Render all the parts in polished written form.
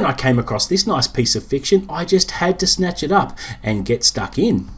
When I came across this nice piece of fiction, I just had to snatch it up and get stuck in.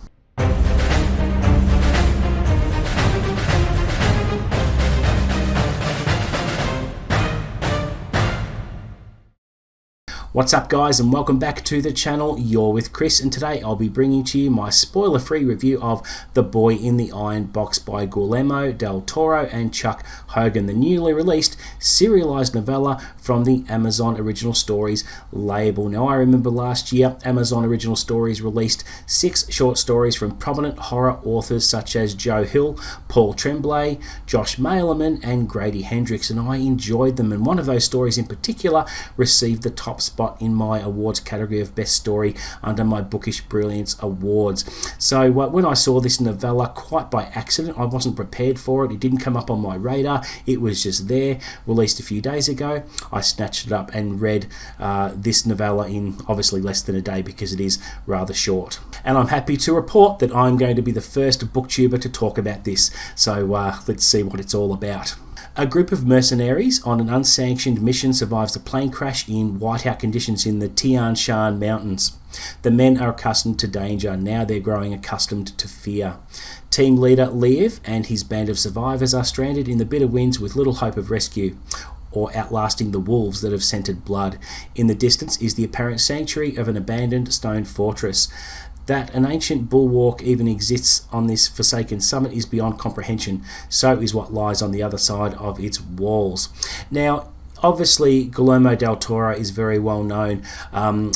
What's up guys, and welcome back to the channel. You're with Chris, and today I'll be bringing to you my spoiler-free review of The Boy in the Iron Box by Guillermo Del Toro and Chuck Hogan, the newly released serialized novella from the Amazon Original Stories label. Now, I remember last year Amazon Original Stories released 6 short stories from prominent horror authors such as Joe Hill, Paul Tremblay, Josh Malerman and Grady Hendrix, and I enjoyed them, and one of those stories in particular received the top spot in my awards category of best story under my Bookish Brilliance Awards. So when I saw this novella, quite by accident, I wasn't prepared for it. It didn't come up on my radar. It was just there, released a few days ago. I snatched it up and read this novella in obviously less than a day because it is rather short. And I'm happy to report that I'm going to be the first booktuber to talk about this. So let's see what it's all about. A group of mercenaries on an unsanctioned mission survives a plane crash in whiteout conditions in the Tian Shan Mountains. The men are accustomed to danger, now they're growing accustomed to fear. Team leader Liev and his band of survivors are stranded in the bitter winds with little hope of rescue or outlasting the wolves that have scented blood. In the distance is the apparent sanctuary of an abandoned stone fortress. That an ancient bulwark even exists on this forsaken summit is beyond comprehension. So is what lies on the other side of its walls. Now, obviously, Guillermo Del Toro is very well known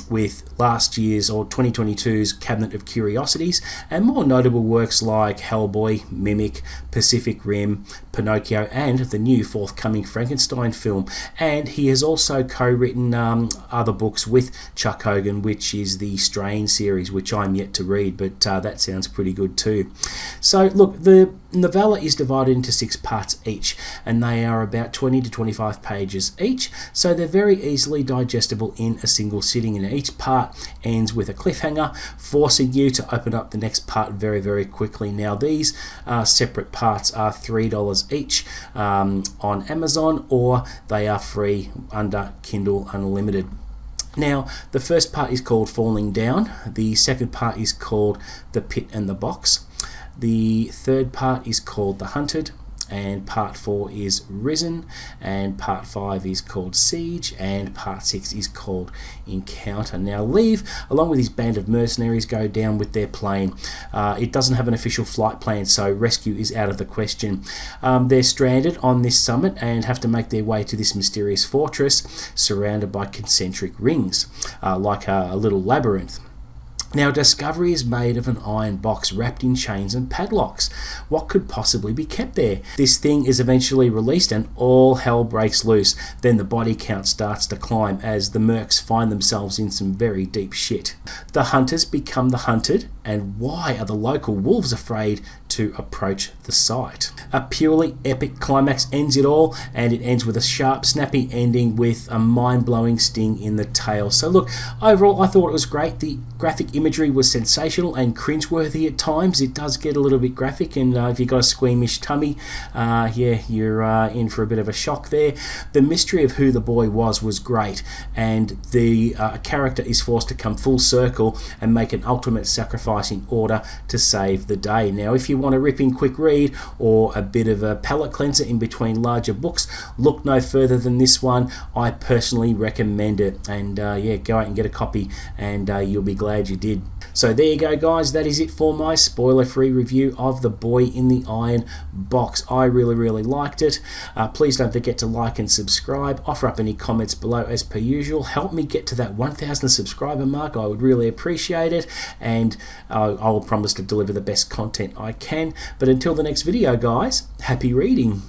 with last year's or 2022's Cabinet of Curiosities and more notable works like Hellboy, Mimic, Pacific Rim, Pinocchio and the new forthcoming Frankenstein film. And he has also co-written other books with Chuck Hogan, which is the Strain series, which I'm yet to read, but that sounds pretty good too. So look, the novella is divided into 6 parts each, and they are about 20 to 25 pages each, so they're very easily digestible in a single sitting, and each part ends with a cliffhanger forcing you to open up the next part very, very quickly. Now, these separate parts are $3 each on Amazon, or they are free under Kindle Unlimited. Now, the first part is called Falling Down, the second part is called The Pit and the Box, the third part is called The Hunted, and part 4 is Risen, and part 5 is called Siege, and part 6 is called Encounter. Now, Liev, along with his band of mercenaries, go down with their plane. It doesn't have an official flight plan, so rescue is out of the question. They're stranded on this summit and have to make their way to this mysterious fortress surrounded by concentric rings, like a little labyrinth. Now, discovery is made of an iron box wrapped in chains and padlocks. What could possibly be kept there? This thing is eventually released and all hell breaks loose. Then the body count starts to climb as the mercs find themselves in some very deep shit. The hunters become the hunted, and why are the local wolves afraid to approach the site? A purely epic climax ends it all, and it ends with a sharp, snappy ending with a mind-blowing sting in the tail. So look, overall I thought it was great. The graphic imagery was sensational and cringeworthy at times. It does get a little bit graphic, and if you've got a squeamish tummy, yeah, you're in for a bit of a shock there. The mystery of who the boy was great, and the character is forced to come full circle and make an ultimate sacrifice in order to save the day. Now, if you want a ripping quick read or a bit of a palate cleanser in between larger books, look no further than this one. I personally recommend it, and yeah, go out and get a copy, and you'll be glad you did. So there you go, guys. That is it for my spoiler-free review of The Boy in the Iron Box. I really liked it. Please don't forget to like and subscribe. Offer up any comments below as per usual. Help me get to that 1,000 subscriber mark. I would really appreciate it, and I will promise to deliver the best content I can. But until the next video, guys, happy reading.